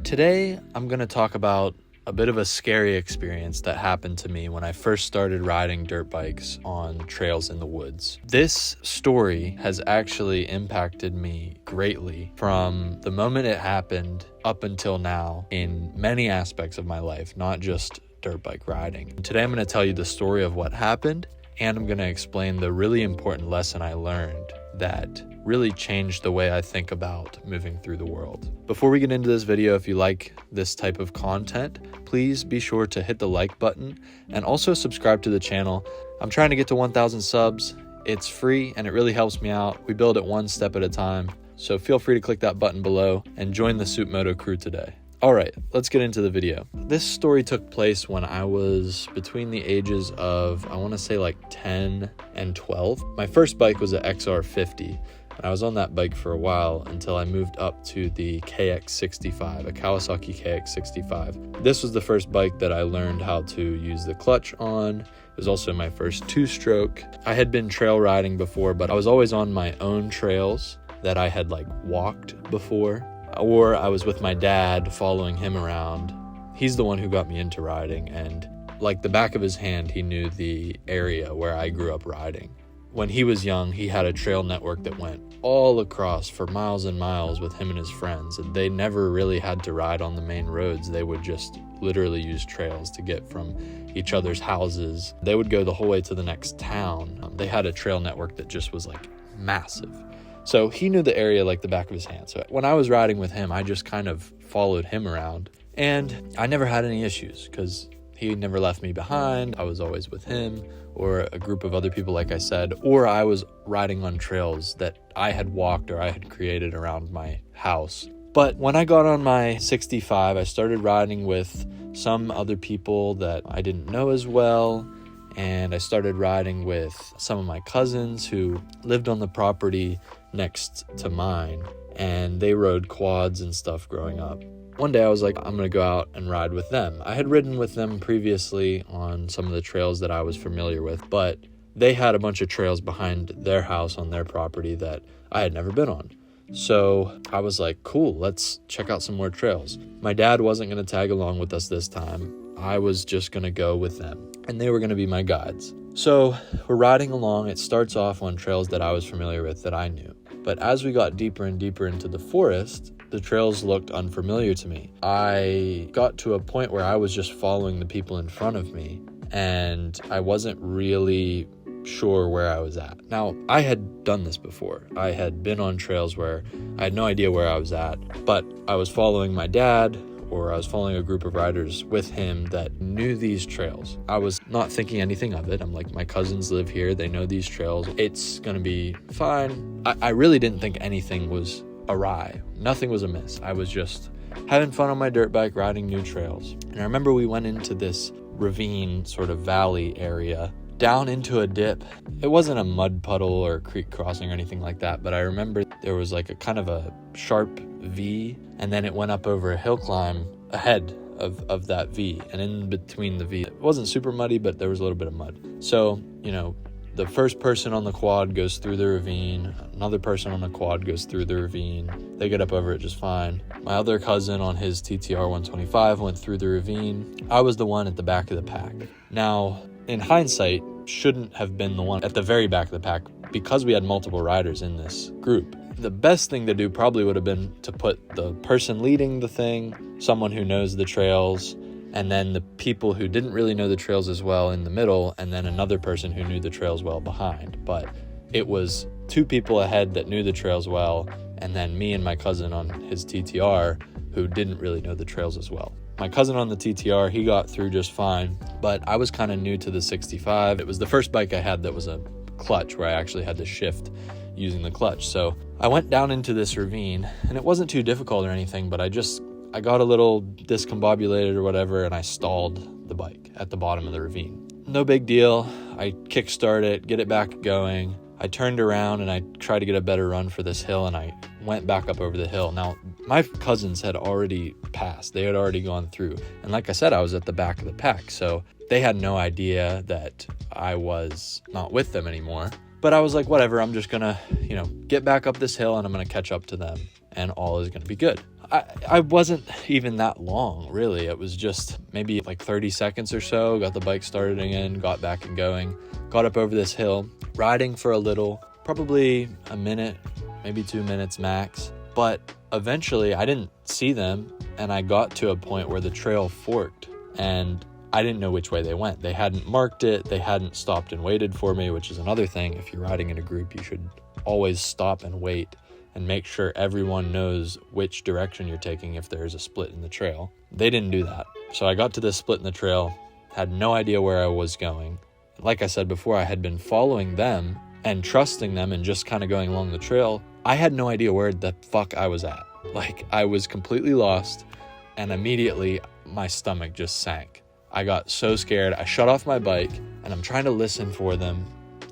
Today, I'm going to talk about a bit of a scary experience that happened to me when I first started riding dirt bikes on trails in the woods. This story has actually impacted me greatly from the moment it happened up until now in many aspects of my life, not just dirt bike riding. Today, I'm going to tell you the story of what happened, and I'm going to explain the really important lesson I learned that really changed the way I think about moving through the world. Before we get into this video, if you like this type of content, please be sure to hit the like button and also subscribe to the channel. I'm trying to get to 1,000 subs. It's free and it really helps me out. We build it one step at a time. So feel free to click that button below and join the SoupMoto crew today. All right, let's get into the video. This story took place when I was between the ages of, I want to say like 10 and 12. My first bike was an XR50, and I was on that bike for a while until I moved up to the KX65, a Kawasaki KX65. This was the first bike that I learned how to use the clutch on. It was also my first two-stroke. I had been trail riding before, but I was always on my own trails that I had like walked before. Or I was with my dad following him around. He's the one who got me into riding, and like the back of his hand, he knew the area where I grew up riding. When he was young, he had a trail network that went all across for miles and miles with him and his friends, and they never really had to ride on the main roads. They would just literally use trails to get from each other's houses. They would go the whole way to the next town. They had a trail network that just was like massive. So he knew the area like the back of his hand. So when I was riding with him, I just kind of followed him around. And I never had any issues because he never left me behind. I was always with him or a group of other people, like I said, or I was riding on trails that I had walked or I had created around my house. But when I got on my 65, I started riding with some other people that I didn't know as well. And I started riding with some of my cousins who lived on the property next to mine, and they rode quads and stuff growing up. One day I was like, I'm gonna go out and ride with them. I had ridden with them previously on some of the trails that I was familiar with, but they had a bunch of trails behind their house on their property that I had never been on. So I was like, cool, let's check out some more trails. My dad wasn't gonna tag along with us this time. I was just gonna go with them, and they were gonna be my guides. So we're riding along. It starts off on trails that I was familiar with, that I knew. But as we got deeper and deeper into the forest, the trails looked unfamiliar to me. I got to a point where I was just following the people in front of me, and I wasn't really sure where I was at. Now, I had done this before. I had been on trails where I had no idea where I was at, but I was following my dad, or I was following a group of riders with him that knew these trails. I was not thinking anything of it. I'm like, my cousins live here. They know these trails. It's going to be fine. I really didn't think anything was awry. Nothing was amiss. I was just having fun on my dirt bike, riding new trails. And I remember we went into this ravine sort of valley area down into a dip. It wasn't a mud puddle or a creek crossing or anything like that, but I remember there was like a kind of a sharp V, and then it went up over a hill climb ahead of that V, and in between the V, it wasn't super muddy, but there was a little bit of mud. So, the first person on the quad goes through the ravine, another person on the quad goes through the ravine. They get up over it just fine. My other cousin on his TTR 125 went through the ravine. I was the one at the back of the pack. Now, in hindsight, shouldn't have been the one at the very back of the pack because we had multiple riders in this group. The best thing to do probably would have been to put the person leading the thing, someone who knows the trails, and then the people who didn't really know the trails as well in the middle, and then another person who knew the trails well behind. But it was two people ahead that knew the trails well, and then me and my cousin on his TTR who didn't really know the trails as well. My cousin on the TTR, he got through just fine, but I was kind of new to the 65. It was the first bike I had that was a clutch, where I actually had to shift using the clutch. So I went down into this ravine, and it wasn't too difficult or anything, but I got a little discombobulated or whatever, and I stalled the bike at the bottom of the ravine. No big deal. I kickstart it, get it back going. I turned around and I tried to get a better run for this hill, and I went back up over the hill. Now, my cousins had already passed. They had already gone through. And like I said, I was at the back of the pack, so they had no idea that I was not with them anymore. But I was like, whatever, I'm just gonna, get back up this hill and I'm gonna catch up to them and all is gonna be good. I wasn't even that long, really. It was just maybe like 30 seconds or so. Got the bike started again, got back and going, got up over this hill, riding for a little, probably a minute, maybe 2 minutes max. But eventually I didn't see them, and I got to a point where the trail forked, and I didn't know which way they went. They hadn't marked it. They hadn't stopped and waited for me, which is another thing. If you're riding in a group, you should always stop and wait and make sure everyone knows which direction you're taking if there's a split in the trail. They didn't do that. So I got to this split in the trail, had no idea where I was going. Like I said before, I had been following them and trusting them and just kind of going along the trail. I had no idea where the fuck I was at. Like, I was completely lost, and immediately my stomach just sank. I got so scared. I shut off my bike, and I'm trying to listen for them,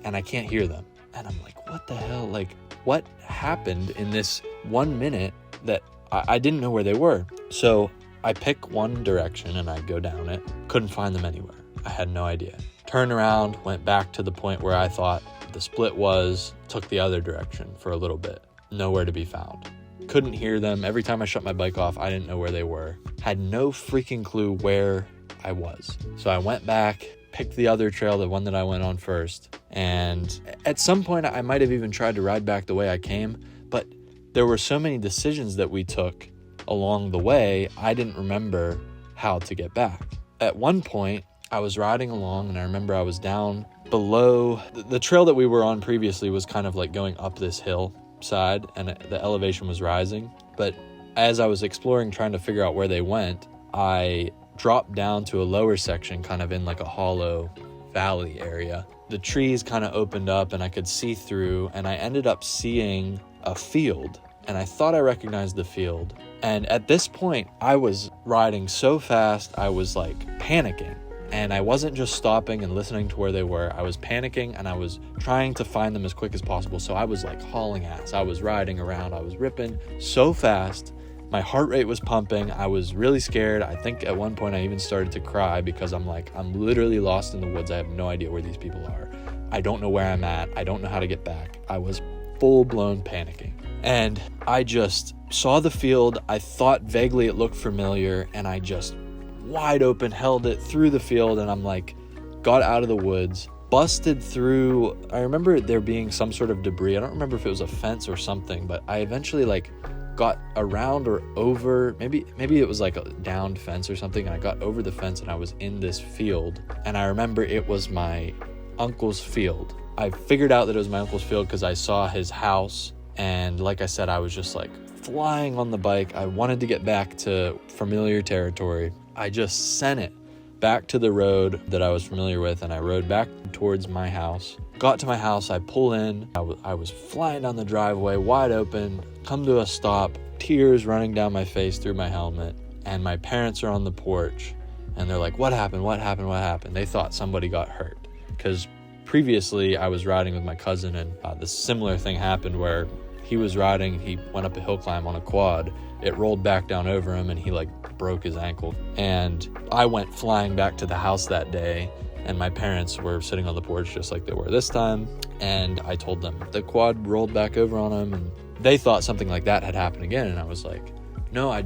and I can't hear them. And I'm like, what the hell? Like, what happened in this 1 minute that I didn't know where they were? So I pick one direction and I go down it. Couldn't find them anywhere. I had no idea. Turned around, went back to the point where I thought the split was, took the other direction for a little bit. Nowhere to be found. Couldn't hear them. Every time I shut my bike off, I didn't know where they were. Had no freaking clue where I was. So I went back, picked the other trail, the one that I went on first. And at some point, I might have even tried to ride back the way I came, but there were so many decisions that we took along the way, I didn't remember how to get back. At one point, I was riding along, and I remember I was down below. The trail that we were on previously was kind of like going up this hillside, and the elevation was rising. But as I was exploring, trying to figure out where they went, I dropped down to a lower section, kind of in like a hollow valley area. The trees kind of opened up and I could see through, and I ended up seeing a field, and I thought I recognized the field. And at this point, I was riding so fast, I was like panicking. And I wasn't just stopping and listening to where they were. I was panicking, and I was trying to find them as quick as possible. So I was like hauling ass. I was riding around. I was ripping so fast. My heart rate was pumping. I was really scared. I think at one point I even started to cry because I'm like, I'm literally lost in the woods. I have no idea where these people are. I don't know where I'm at. I don't know how to get back. I was full-blown panicking. And I just saw the field. I thought vaguely it looked familiar, and I just wide open held it through the field, and I'm like, got out of the woods, busted through. I remember there being some sort of debris. I don't remember if it was a fence or something, but I eventually like got around or over, maybe it was like a downed fence or something, and I got over the fence and I was in this field. And I remember it was my uncle's field. I figured out that it was my uncle's field because I saw his house, and like I said, I was just like flying on the bike. I wanted to get back to familiar territory. I just sent it back to the road that I was familiar with, and I rode back towards my house. Got to my house, I pull in, I was flying down the driveway, wide open, come to a stop, tears running down my face through my helmet, and my parents are on the porch, and they're like, what happened? They thought somebody got hurt, because previously I was riding with my cousin, and this similar thing happened where he was riding, he went up a hill climb on a quad, it rolled back down over him, and he like broke his ankle. And I went flying back to the house that day, and my parents were sitting on the porch just like they were this time, and I told them the quad rolled back over on him, and they thought something like that had happened again. And I was like, no, I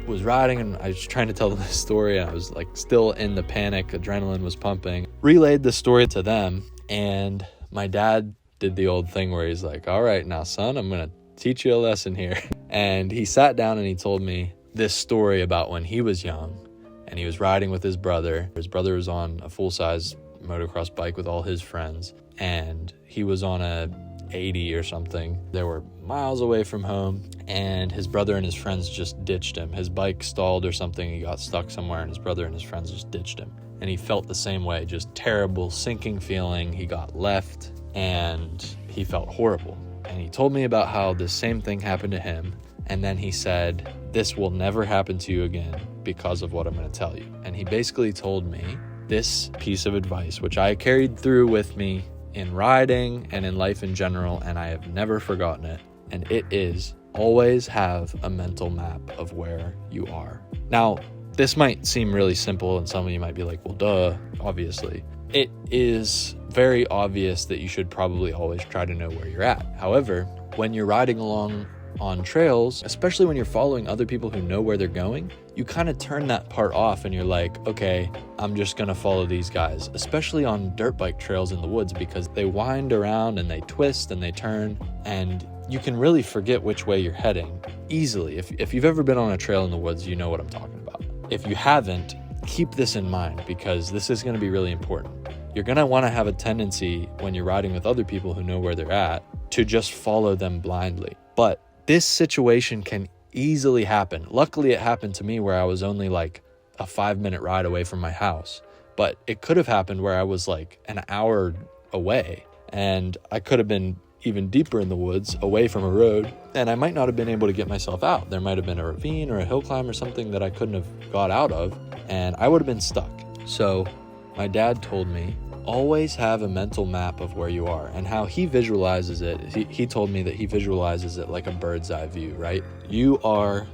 was riding, and I was trying to tell them this story, and I was like still in the panic, adrenaline was pumping. Relayed the story to them, and my dad did the old thing where he's like, all right, now son, I'm gonna teach you a lesson here. And he sat down and he told me this story about when he was young and he was riding with his brother. His brother was on a full-size motocross bike with all his friends, and he was on a 80 or something. They were miles away from home, and his brother and his friends just ditched him. His bike stalled or something. He got stuck somewhere, and his brother and his friends just ditched him. And he felt the same way, just terrible, sinking feeling. He got left, and he felt horrible. And he told me about how the same thing happened to him. And then he said, this will never happen to you again because of what I'm going to tell you. And he basically told me this piece of advice, which I carried through with me in riding and in life in general, and I have never forgotten it. And it is, always have a mental map of where you are. Now, this might seem really simple, and some of you might be like, well, duh, obviously. It is very obvious that you should probably always try to know where you're at. However, when you're riding along on trails, especially when you're following other people who know where they're going, you kind of turn that part off and you're like, okay, I'm just gonna follow these guys, especially on dirt bike trails in the woods, because they wind around and they twist and they turn, and you can really forget which way you're heading easily. If you've ever been on a trail in the woods, you know what I'm talking about. If you haven't, keep this in mind, because this is going to be really important. You're going to want to have a tendency when you're riding with other people who know where they're at to just follow them blindly. But this situation can easily happen. Luckily, it happened to me where I was only like a 5-minute ride away from my house, but it could have happened where I was like an hour away, and I could have been even deeper in the woods away from a road, and I might not have been able to get myself out. There might have been a ravine or a hill climb or something that I couldn't have got out of, and I would have been stuck. So my dad told me, always have a mental map of where you are, and how he visualizes it. He told me that he visualizes it like a bird's eye view, right? You are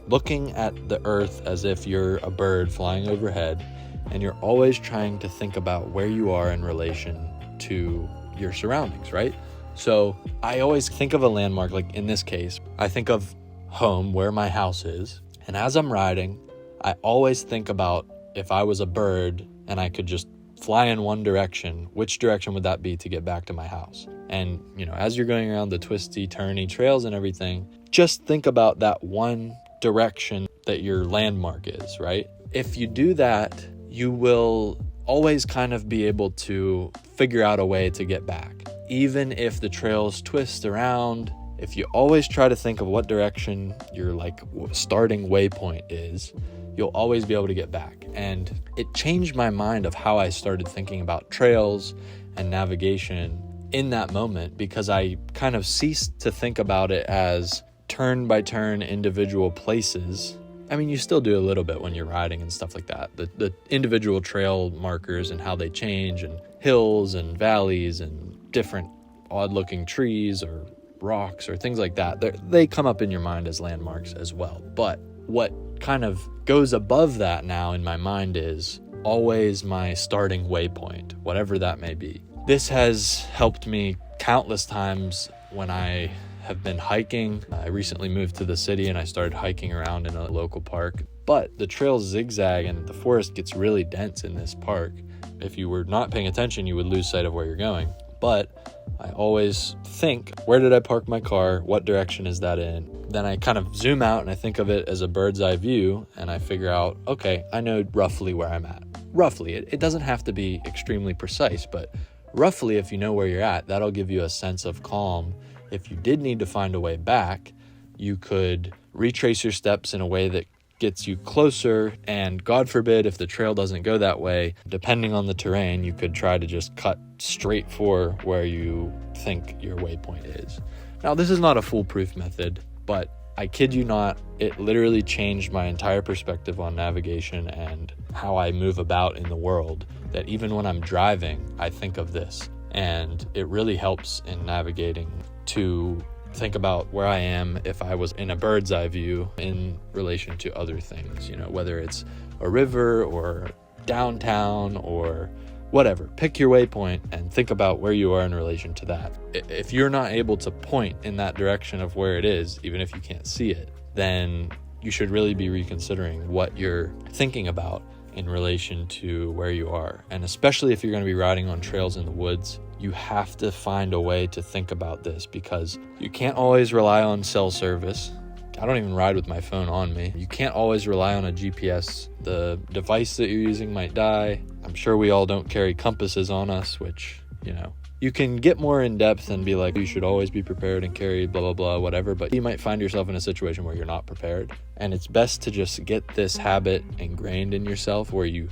looking at the earth as if you're a bird flying overhead, and you're always trying to think about where you are in relation to your surroundings, right? So I always think of a landmark, like in this case, I think of home, where my house is. And as I'm riding, I always think about, if I was a bird and I could just fly in one direction, which direction would that be to get back to my house? And, you know, as you're going around the twisty, turny trails and everything, just think about that one direction that your landmark is, right? If you do that, you will always kind of be able to figure out a way to get back. Even if the trails twist around, if you always try to think of what direction your like starting waypoint is, you'll always be able to get back. And it changed my mind of how I started thinking about trails and navigation in that moment, because I kind of ceased to think about it as turn by turn individual places. I mean, you still do a little bit when you're riding and stuff like that. The individual trail markers and how they change, and hills and valleys and different odd looking trees or rocks or things like that, they come up in your mind as landmarks as well. But what kind of goes above that now in my mind is always my starting waypoint, whatever that may be. This has helped me countless times when I have been hiking. I recently moved to the city and I started hiking around in a local park, but the trails zigzag and the forest gets really dense in this park. If you were not paying attention, you would lose sight of where you're going. But I always think, where did I park my car? What direction is that in? Then I kind of zoom out and I think of it as a bird's eye view, and I figure out, okay, I know roughly where I'm at. Roughly, it doesn't have to be extremely precise, but roughly, if you know where you're at, that'll give you a sense of calm. If you did need to find a way back, you could retrace your steps in a way that gets you closer, and God forbid if the trail doesn't go that way, depending on the terrain, you could try to just cut straight for where you think your waypoint is. Now, this is not a foolproof method, but I kid you not, it literally changed my entire perspective on navigation and how I move about in the world, that even when I'm driving, I think of this, and it really helps in navigating to think about where I am if I was in a bird's eye view in relation to other things, you know, whether it's a river or downtown or whatever. Pick your waypoint and think about where you are in relation to that. If you're not able to point in that direction of where it is, even if you can't see it, then you should really be reconsidering what you're thinking about in relation to where you are. And especially if you're going to be riding on trails in the woods, you have to find a way to think about this, because you can't always rely on cell service. I don't even ride with my phone on me. You can't always rely on a GPS. The device that you're using might die. I'm sure we all don't carry compasses on us, which, you know, you can get more in depth and be like, you should always be prepared and carry blah, blah, blah, whatever. But you might find yourself in a situation where you're not prepared. And it's best to just get this habit ingrained in yourself where you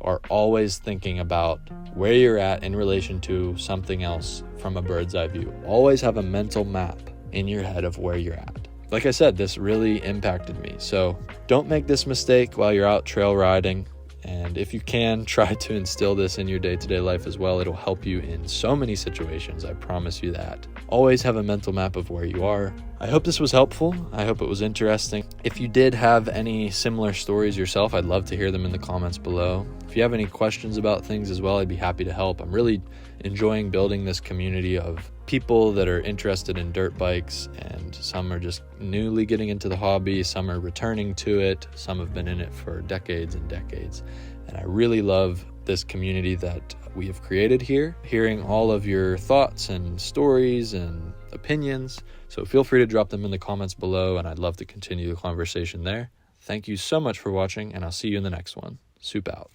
are always thinking about where you're at in relation to something else from a bird's eye view. Always have a mental map in your head of where you're at. Like I said, this really impacted me. So don't make this mistake while you're out trail riding, and And if you can, try to instill this in your day-to-day life as well. It'll help you in so many situations, I promise you that. Always have a mental map of where you are. I hope this was helpful. I hope it was interesting. If you did have any similar stories yourself, I'd love to hear them in the comments below. If you have any questions about things as well, I'd be happy to help. I'm really enjoying building this community of people that are interested in dirt bikes, and some are just newly getting into the hobby, some are returning to it, some have been in it for decades and decades. And I really love this community that we have created here, hearing all of your thoughts and stories and opinions. So feel free to drop them in the comments below, and I'd love to continue the conversation there. Thank you so much for watching, and I'll see you in the next one. Soup out.